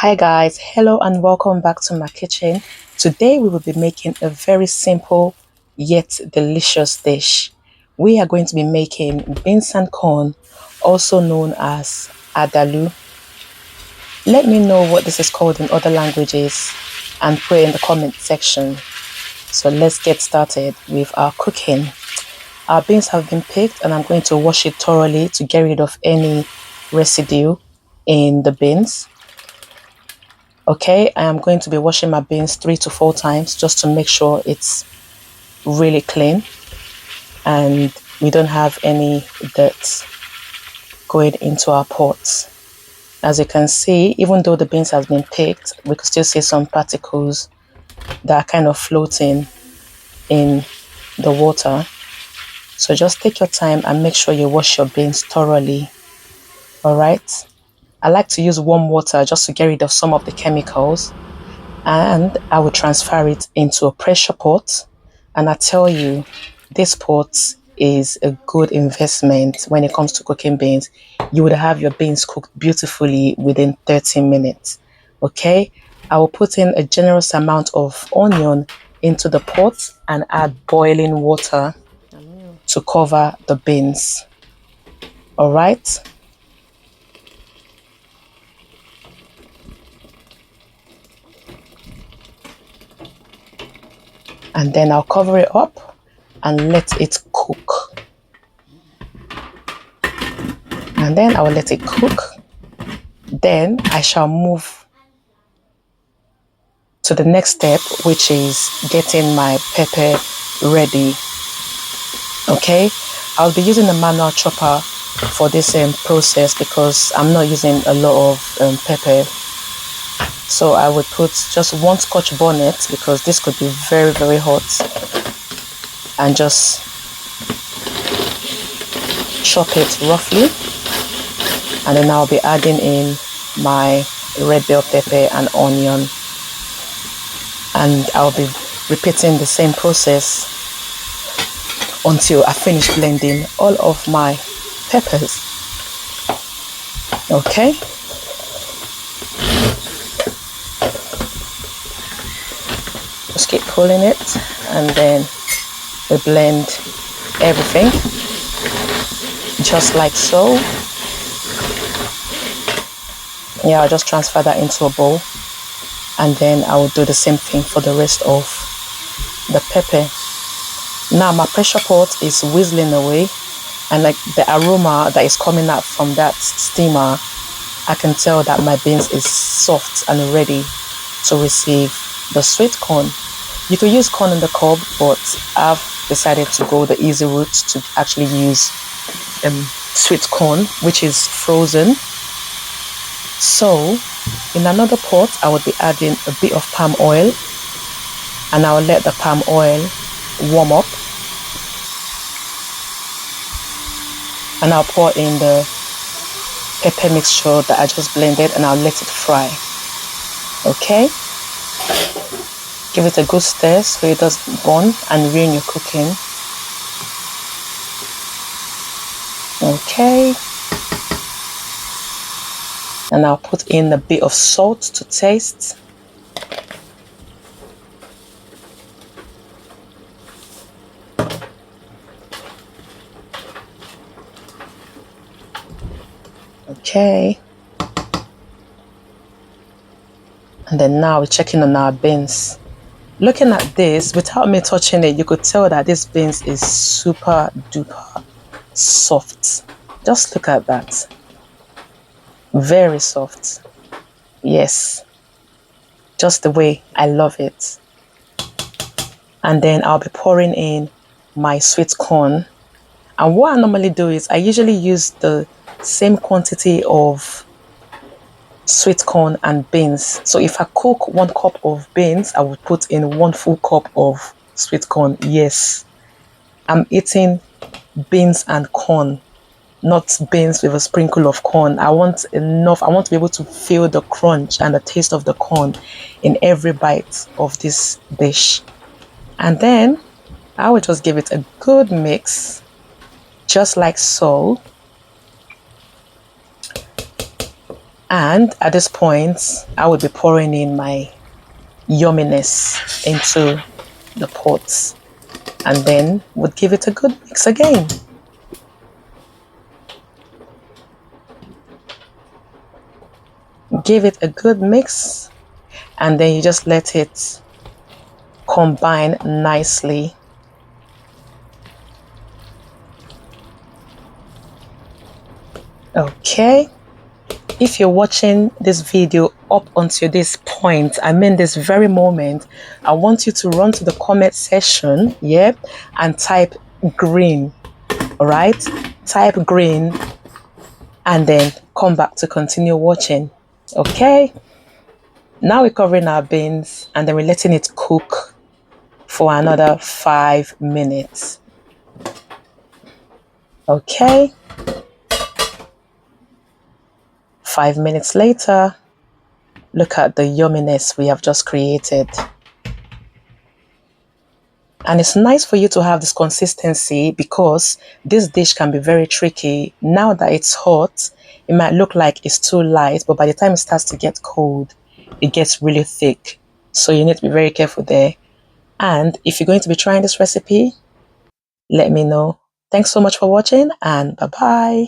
Hi guys, hello and welcome back to my kitchen. Today we will be making a very simple yet delicious dish. We are going to be making beans and corn, also known as Adalu. Let me know what this is called in other languages and put it in the comment section. So let's get started with our cooking. Our beans have been picked and I'm going to wash it thoroughly to get rid of any residue in the beans. Okay, I am going to be washing my beans 3 to 4 times just to make sure it's really clean and we don't have any dirt going into our pots. As you can see, even though the beans has been picked, we can still see some particles that are kind of floating in the water. So just take your time and make sure you wash your beans thoroughly. All right. I like to use warm water just to get rid of some of the chemicals, and I will transfer it into a pressure pot. And I tell you, this pot is a good investment when it comes to cooking beans. You would have your beans cooked beautifully within 30 minutes. Okay, I will put in a generous amount of onion into the pot and add boiling water to cover the beans. All right. And then I'll cover it up and let it cook. And then I will let it cook. Then I shall move to the next step, which is getting my pepper ready. Okay, I'll be using a manual chopper for this process because I'm not using a lot of pepper. So I would put just 1 scotch bonnet because this could be very, very hot, and just chop it roughly. And then I'll be adding in my red bell pepper and onion. And I'll be repeating the same process until I finish blending all of my peppers. Okay. Just keep pulling it and then we blend everything just like so. Yeah, I'll just transfer that into a bowl and then I will do the same thing for the rest of the pepper. Now my pressure pot is whistling away, and like the aroma that is coming out from that steamer, I can tell that my beans is soft and ready to receive the sweet corn. You could use corn in the cob, but I've decided to go the easy route to actually use sweet corn, which is frozen. So in another pot, I would be adding a bit of palm oil, and I will let the palm oil warm up. And I'll pour in the pepper mixture that I just blended and I'll let it fry. Okay. Give it a good stir so it doesn't burn and ruin your cooking. Okay. And I'll put in a bit of salt to taste. Okay. And then now we're checking on our beans. Looking at this, without me touching it, you could tell that this beans is super duper soft. Just look at that. Very soft. Yes. Just the way I love it. And then I'll be pouring in my sweet corn. And what I normally do is I usually use the same quantity of sweet corn and beans. So if I cook 1 cup of beans, I would put in 1 full cup of sweet corn. Yes, I'm eating beans and corn, not beans with a sprinkle of corn. I want enough. I want to be able to feel the crunch and the taste of the corn in every bite of this dish. And then I will just give it a good mix, just like so. And at this point, I would be pouring in my yumminess into the pot, and then would give it a good mix again. Give it a good mix, and then you just let it combine nicely. Okay, if you're watching this video up until this point, I mean this very moment, I want you to run to the comment section, yeah, and type green. All right, type green and then come back to continue watching. Okay, now we're covering our beans and then we're letting it cook for another 5 minutes. Okay, 5 minutes later, look at the yumminess we have just created. And it's nice for you to have this consistency because this dish can be very tricky. Now that it's hot, it might look like it's too light, but by the time it starts to get cold, it gets really thick. So you need to be very careful there. And if you're going to be trying this recipe, let me know. Thanks so much for watching and bye-bye.